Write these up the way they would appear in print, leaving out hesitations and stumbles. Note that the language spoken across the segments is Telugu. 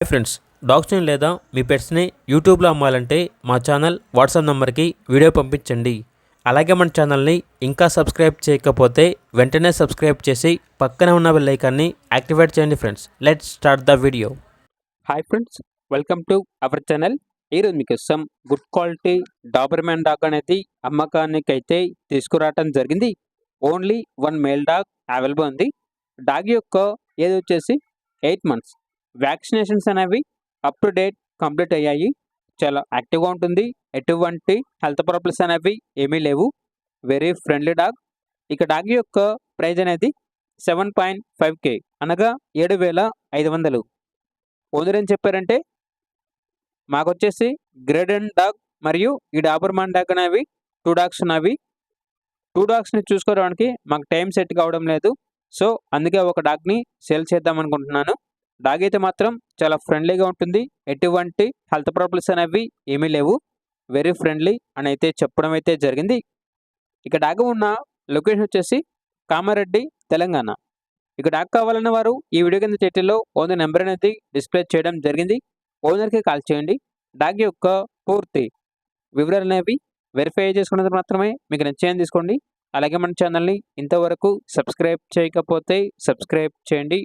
ఫ్రెండ్స్, డాగ్స్ని లేదా మీ పెట్స్ని యూట్యూబ్లో అమ్మాలంటే మా ఛానల్ వాట్సాప్ నెంబర్కి వీడియో పంపించండి. అలాగే మన ఛానల్ని ఇంకా సబ్స్క్రైబ్ చేయకపోతే వెంటనే సబ్స్క్రైబ్ చేసి పక్కనే ఉన్న బెల్ ఐకాన్ని యాక్టివేట్ చేయండి. Friends, let's start the video. Hi friends, welcome to our channel. ఈరోజు మీకోసం గుడ్ క్వాలిటీ డాబర్మ్యాన్ డాగ్ అనేది అమ్మకానికి అయితే తీసుకురావటం జరిగింది. ఓన్లీ 1 మేల్ డాగ్ అవైలబుల్ ఉంది. డాగ్ యొక్క ఏజ్ వచ్చేసి 8 మంత్స్. వ్యాక్సినేషన్స్ అనేవి అప్ టు డేట్ కంప్లీట్ అయ్యాయి. చాలా యాక్టివ్గా ఉంటుంది. ఎటువంటి హెల్త్ ప్రాబ్లమ్స్ అనేవి ఏమీ లేవు. Very friendly dog. ఇక డాగ్ యొక్క ప్రైజ్ అనేది 7.5K అనగా 7,500. ఓనర్ ఏం చెప్పారంటే మాకొచ్చేసి గ్రేడెన్ డాగ్ మరియు ఈ డాబర్మ్యాన్ డాగ్ అనేవి 2 డాగ్స్ ఉన్నవి. 2 డాగ్స్ని చూసుకోవడానికి మాకు టైం సెట్ కావడం లేదు. సో అందుకే ఒక డాగ్ని సేల్ చేద్దాం అనుకుంటున్నాను. డాగ్ అయితే మాత్రం చాలా ఫ్రెండ్లీగా ఉంటుంది. ఎటువంటి హెల్త్ ప్రాబ్లమ్స్ అనేవి ఏమీ లేవు. వెరీ ఫ్రెండ్లీ అని అయితే చెప్పడం అయితే జరిగింది. ఇక డాగ్ ఉన్న లొకేషన్ వచ్చేసి కామారెడ్డి, తెలంగాణ. ఇక డాగ్ కావాలన్న వారు ఈ వీడియో కింద టైటిల్లో ఓనర్ నెంబర్ అనేది డిస్ప్లే చేయడం జరిగింది. ఓనర్కి కాల్ చేయండి. డాగ్ యొక్క పూర్తి వివరాలు అనేవి వెరిఫై చేసుకున్నందుకు మాత్రమే మీకు నచ్చేయని తీసుకోండి. అలాగే మన ఛానల్ని ఇంతవరకు సబ్స్క్రైబ్ చేయకపోతే సబ్స్క్రైబ్ చేయండి.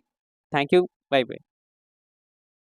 Thank you. By by.